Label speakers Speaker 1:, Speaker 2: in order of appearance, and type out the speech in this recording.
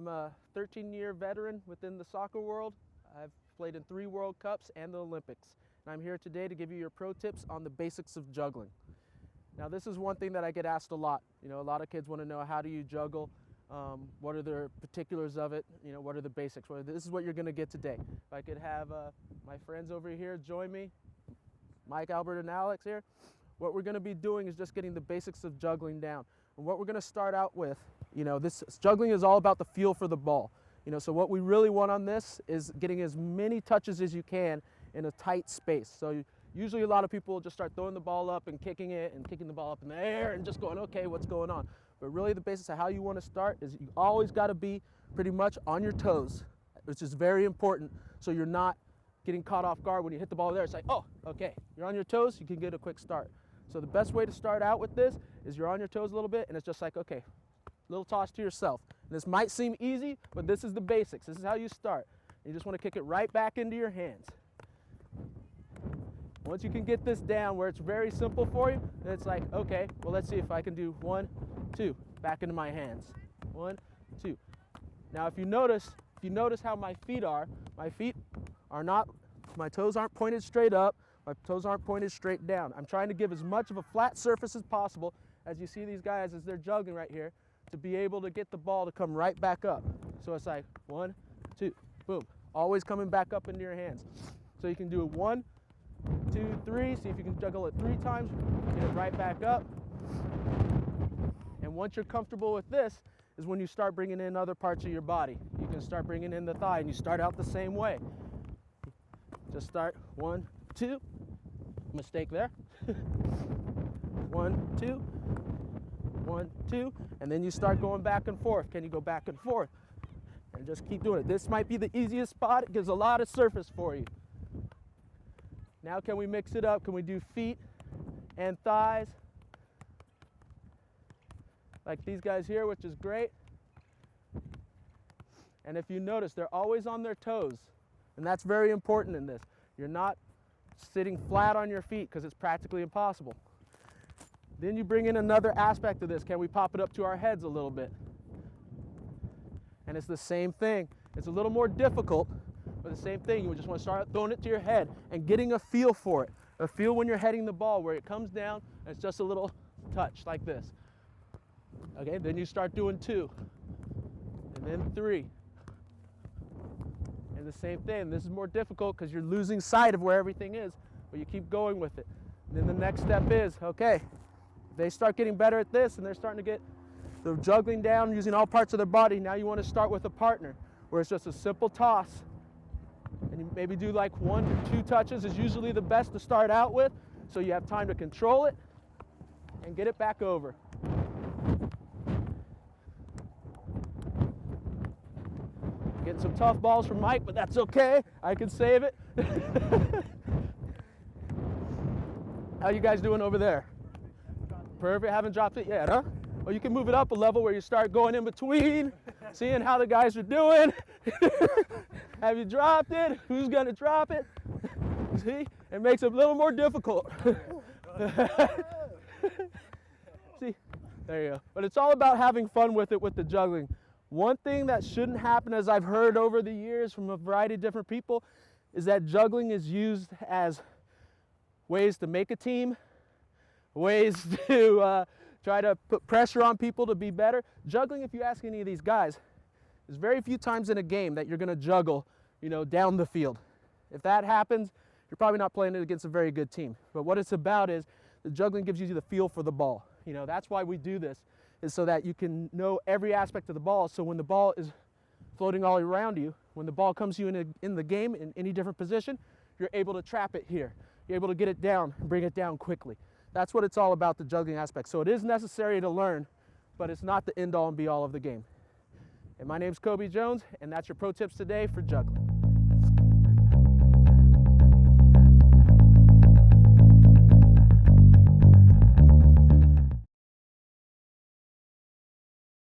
Speaker 1: I'm a 13-year veteran within the soccer world. I've played in 3 World Cups and the Olympics. And I'm here today to give you your pro tips on the basics of juggling. Now this is one thing that I get asked a lot. A lot of kids want to know, how do you juggle? What are the particulars of it? What are the basics? Well, this is what you're going to get today. If I could have my friends over here join me, Mike, Albert, and Alex here. What we're going to be doing is just getting the basics of juggling down. And what we're going to start out with, this juggling is all about the feel for the ball. So what we really want on this is getting as many touches as you can in a tight space. So usually a lot of people just start throwing the ball up and kicking it and kicking the ball up in the air and just going, okay, what's going on? But really the basics of how you want to start is you always got to be pretty much on your toes, which is very important, so you're not getting caught off guard when you hit the ball there. It's like, oh, okay, you're on your toes, you can get a quick start. So the best way to start out with this is you're on your toes a little bit, and it's just like, okay, little toss to yourself. And this might seem easy, but this is the basics. This is how you start. You just want to kick it right back into your hands. Once you can get this down where it's very simple for you, then it's like, okay, well, let's see if I can do 1, 2, back into my hands. 1, 2. Now if you notice how my feet are not, my toes aren't pointed straight up, my toes aren't pointed straight down. I'm trying to give as much of a flat surface as possible, as you see these guys as they're juggling right here, to be able to get the ball to come right back up. So it's like 1, 2, boom. Always coming back up into your hands. So you can do 1, 2, 3, see if you can juggle it 3 times, get it right back up. And once you're comfortable with this is when you start bringing in other parts of your body. You can start bringing in the thigh, and you start out the same way. Just start 1, 2, mistake there. 1, 2, 1, 2, and then you start going back and forth. Can you go back and forth? And just keep doing it. This might be the easiest spot. It gives a lot of surface for you. Now can we mix it up? Can we do feet and thighs? Like these guys here, which is great. And if you notice, they're always on their toes. And that's very important in this. You're not sitting flat on your feet because it's practically impossible. Then you bring in another aspect of this. Can we pop it up to our heads a little bit? And it's the same thing. It's a little more difficult, but the same thing. You just want to start throwing it to your head and getting a feel for it. A feel when you're heading the ball where it comes down and it's just a little touch like this. Okay, then you start doing 2, and then 3. And the same thing. This is more difficult because you're losing sight of where everything is, but you keep going with it. And then the next step is, okay, if they start getting better at this and they're starting to get the juggling down using all parts of their body, now you want to start with a partner where it's just a simple toss. And you maybe do like 1 to 2 touches is usually the best to start out with, so you have time to control it and get it back over. Getting some tough balls from Mike, but that's okay. I can save it. How you guys doing over there? Perfect. Haven't dropped it yet, huh? Well, you can move it up a level where you start going in between, seeing how the guys are doing. Have you dropped it? Who's going to drop it? See? It makes it a little more difficult. See? There you go. But it's all about having fun with it with the juggling. One thing that shouldn't happen, as I've heard over the years from a variety of different people, is that juggling is used as ways to make a team, ways to try to put pressure on people to be better. Juggling, if you ask any of these guys, there's very few times in a game that you're going to juggle, down the field. If that happens, you're probably not playing it against a very good team. But what it's about is the juggling gives you the feel for the ball. That's why we do this, is so that you can know every aspect of the ball. So when the ball is floating all around you, when the ball comes to you in the game in any different position, you're able to trap it here. You're able to get it down and bring it down quickly. That's what it's all about, the juggling aspect. So it is necessary to learn, but it's not the end all and be all of the game. And my name's Cobi Jones, and that's your pro tips today for juggling.